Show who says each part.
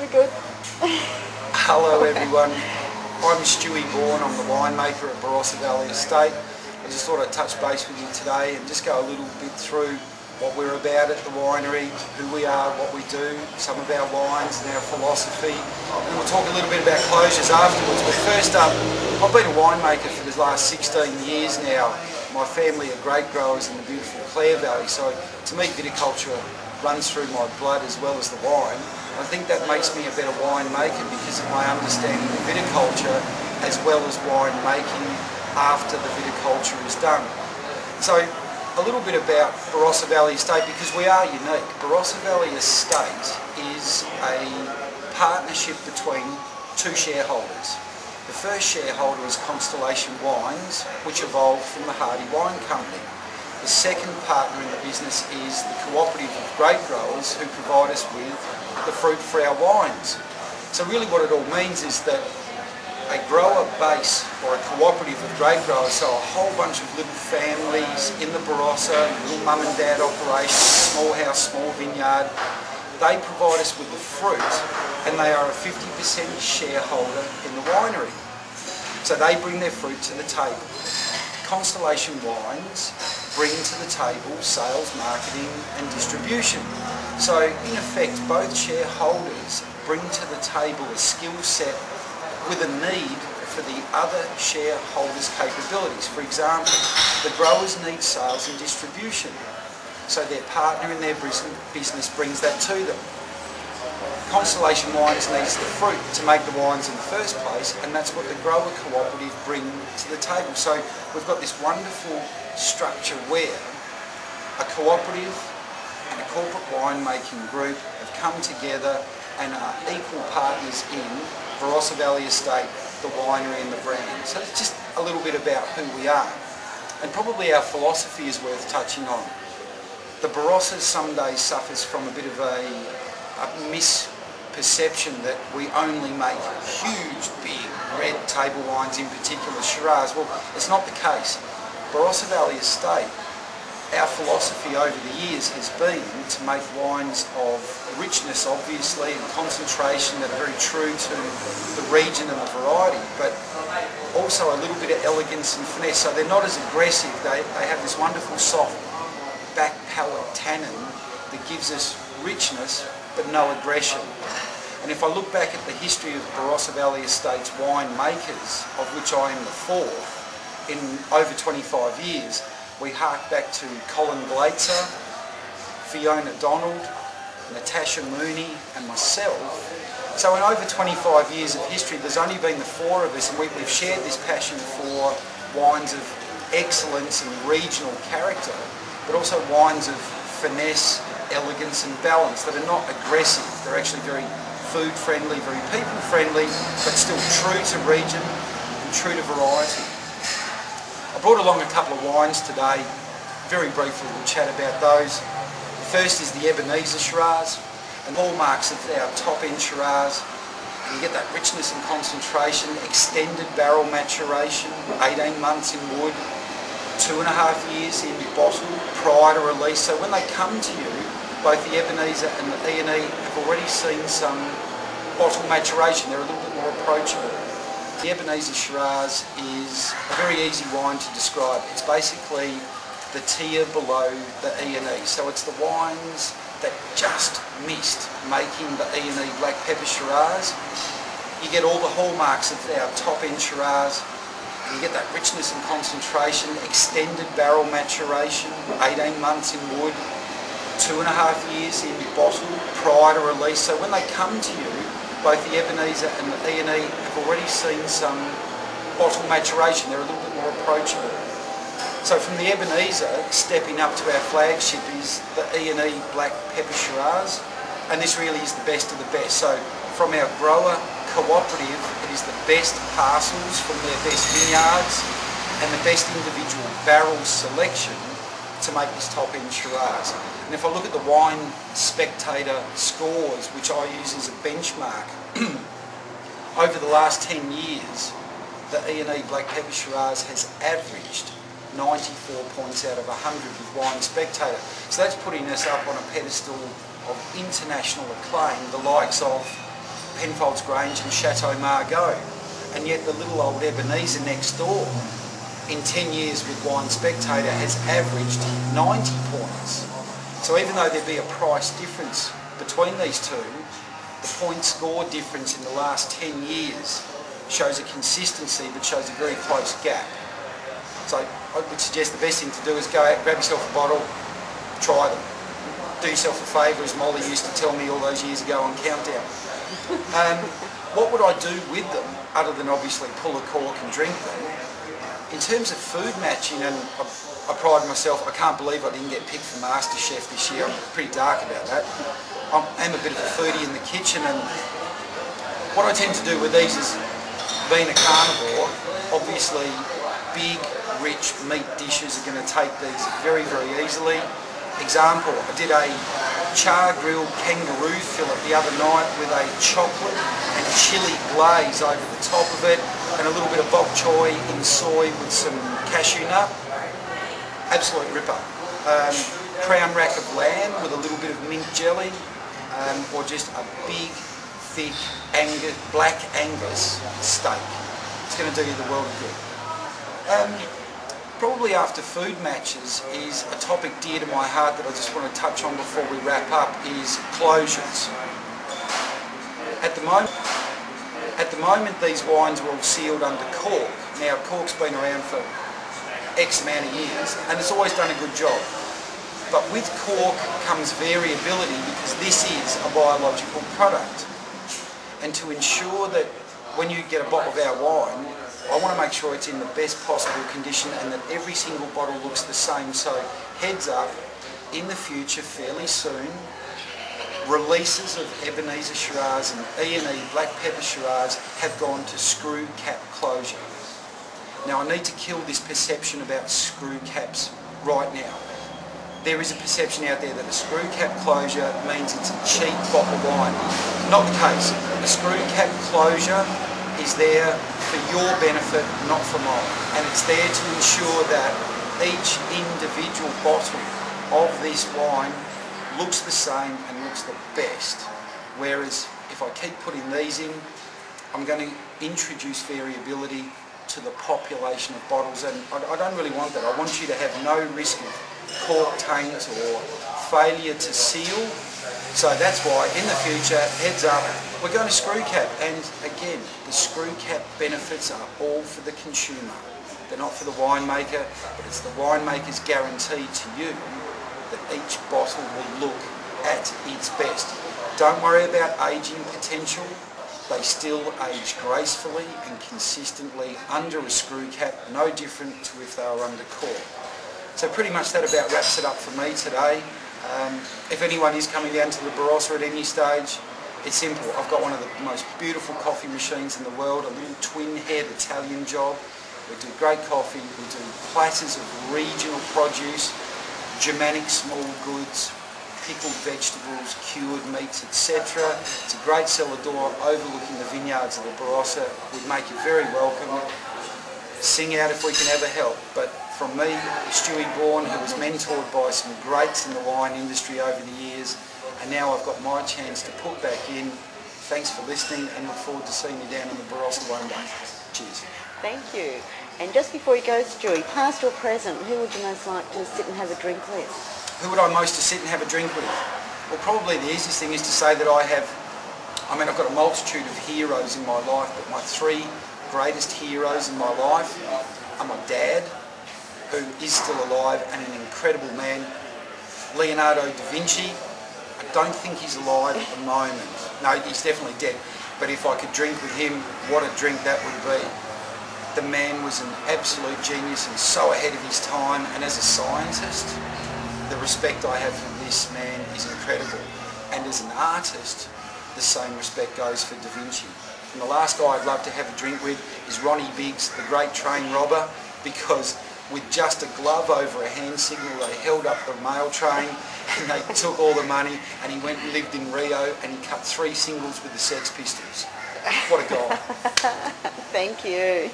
Speaker 1: You're good.
Speaker 2: Hello everyone, I'm Stuart Bourne, I'm the winemaker at Barossa Valley Estate. I just thought I'd touch base with you today and just go a little bit through what we're about at the winery, who we are, what we do, some of our wines and our philosophy. And we'll talk a little bit about closures afterwards. But first up, I've been a winemaker for the last 16 years now. My family are grape growers in the beautiful Clare Valley, so to me viticulture runs through my blood as well as the wine. I think that makes me a better winemaker because of my understanding of viticulture as well as winemaking after the viticulture is done. So a little bit about Barossa Valley Estate because we are unique. Barossa Valley Estate is a partnership between two shareholders. The first shareholder is Constellation Wines, which evolved from the Hardy Wine Company. The second partner in the business is the cooperative of grape growers who provide us with the fruit for our wines. So really what it all means is that a grower base or a cooperative of grape growers, so a whole bunch of little families in the Barossa, little mum and dad operations, small house, small vineyard, they provide us with the fruit and they are a 50% shareholder in the winery. So they bring their fruit to the table. Constellation Wines bring to the table sales, marketing and distribution. So in effect both shareholders bring to the table a skill set with a need for the other shareholders' capabilities. For example, the growers need sales and distribution, so their partner in their business brings that to them. Constellation Wines needs the fruit to make the wines in the first place, and that's what the grower cooperative bring to the table. So we've got this wonderful structure where a cooperative and a corporate winemaking group have come together and are equal partners in Barossa Valley Estate, the winery and the brand. So it's just a little bit about who we are. And probably our philosophy is worth touching on. The Barossa some days suffers from a bit of a misperception that we only make huge, big, red table wines, in particular Shiraz. Well, it's not the case. Barossa Valley Estate, our philosophy over the years has been to make wines of richness, obviously, and concentration that are very true to the region and the variety, but also a little bit of elegance and finesse. So they're not as aggressive. They have this wonderful soft back palate tannin that gives us richness but no aggression. And if I look back at the history of Barossa Valley Estate's wine makers, of which I am the fourth, in over 25 years, we hark back to Colin Glazer, Fiona Donald, Natasha Mooney and myself. So in over 25 years of history there's only been the four of us, and we've shared this passion for wines of excellence and regional character, but also wines of finesse, elegance and balance that are not aggressive. They're actually very food friendly, very people friendly, but still true to region and true to variety. I brought along a couple of wines today. Very briefly we'll chat about those. The first is the Ebenezer Shiraz, and hallmarks of our top end Shiraz. You get that richness and concentration, extended barrel maturation, 18 months in wood, 2.5 years in bottle prior to release. So when they come to you, both the Ebenezer and the E&E have already seen some bottle maturation. They're a little bit more approachable. The Ebenezer Shiraz is a very easy wine to describe. It's basically the tier below the E&E. So it's the wines that just missed making the E&E Black Pepper Shiraz. You get all the hallmarks of our top end Shiraz. You get that richness and concentration, extended barrel maturation, 18 months in wood, 2.5 years in bottle prior to release. So when they come to you, both the Ebenezer and the E&E have already seen some bottle maturation. They're a little bit more approachable. So from the Ebenezer, stepping up to our flagship is the E&E Black Pepper Shiraz, and this really is the best of the best. So from our grower cooperative, it is the best parcels from their best vineyards and the best individual barrel selection to make this top end Shiraz. And if I look at the Wine Spectator scores, which I use as a benchmark, over the last 10 years, the E&E Black Pepper Shiraz has averaged 94 points out of 100 with Wine Spectator. So that's putting us up on a pedestal of international acclaim, the likes of Penfolds Grange and Chateau Margaux. And yet the little old Ebenezer next door, in 10 years with Wine Spectator, has averaged 90 points. So even though there be a price difference between these two, the point score difference in the last 10 years shows a consistency but shows a very close gap. So I would suggest the best thing to do is go out, grab yourself a bottle, try them. Do yourself a favour, as Molly used to tell me all those years ago on Countdown. What would I do with them, other than obviously pull a cork and drink them? In terms of food matching, and I pride myself, I can't believe I didn't get picked for MasterChef this year. I'm pretty dark about that. I'm a bit of a foodie in the kitchen, and what I tend to do with these is, being a carnivore, obviously big, rich meat dishes are going to take these very, very easily. Example, I did a char-grilled kangaroo fillet the other night with a chocolate and chilli glaze over the top of it, and a little bit of bok choy in soy with some cashew nut. Absolute ripper. Crown rack of lamb with a little bit of mint jelly, or just a big, thick black Angus steak. It's going to do you the world of good. Probably after food matches is a topic dear to my heart that I just want to touch on before we wrap up, is closures. At the moment these wines are all sealed under cork. Now cork's been around for X amount of years and it's always done a good job. But with cork comes variability, because this is a biological product. And to ensure that when you get a bottle of our wine, I want to make sure it's in the best possible condition and that every single bottle looks the same. So heads up, in the future, fairly soon, releases of Ebenezer Shiraz and E&E Black Pepper Shiraz have gone to screw cap closure. Now I need to kill this perception about screw caps right now. There is a perception out there that a screw cap closure means it's a cheap bottle of wine. Not the case. A screw cap closure is there for your benefit, not for mine. And it's there to ensure that each individual bottle of this wine looks the same and looks the best. Whereas if I keep putting these in, I'm going to introduce variability to the population of bottles, and I don't really want that. I want you to have no risk of cork taint or failure to seal. So that's why in the future, heads up, we're going to screw cap. And again, the screw cap benefits are all for the consumer. They're not for the winemaker, but it's the winemaker's guarantee to you that each bottle will look at its best. Don't worry about aging potential. They still age gracefully and consistently under a screw cap, no different to if they were under cork. So pretty much that about wraps it up for me today. If anyone is coming down to the Barossa at any stage, it's simple. I've got one of the most beautiful coffee machines in the world, a little twin-head Italian job. We do great coffee, we do platters of regional produce, Germanic small goods, pickled vegetables, cured meats, etc. It's a great cellar door overlooking the vineyards of the Barossa. We'd make you very welcome. Sing out if we can ever help. But from me, Stuart Bourne, who was mentored by some greats in the wine industry over the years, and now I've got my chance to put back in. Thanks for listening, and look forward to seeing you down in the Barossa one day. Cheers.
Speaker 1: Thank you. And just before you go, Stewie, past or present, who would you most like to sit and have a drink with?
Speaker 2: Who would I most to sit and have a drink with? Well, probably the easiest thing is to say that I've got a multitude of heroes in my life, but my three greatest heroes in my life are my dad, who is still alive and an incredible man, Leonardo da Vinci. I don't think he's alive at the moment. No, he's definitely dead. But if I could drink with him, what a drink that would be. The man was an absolute genius and so ahead of his time, and as a scientist, the respect I have for this man is incredible. And as an artist, the same respect goes for Da Vinci. And the last guy I'd love to have a drink with is Ronnie Biggs, the great train robber, because with just a glove over a hand signal, they held up the mail train and they took all the money, and he went and lived in Rio and he cut 3 singles with the Sex Pistols. What a guy.
Speaker 1: Thank you.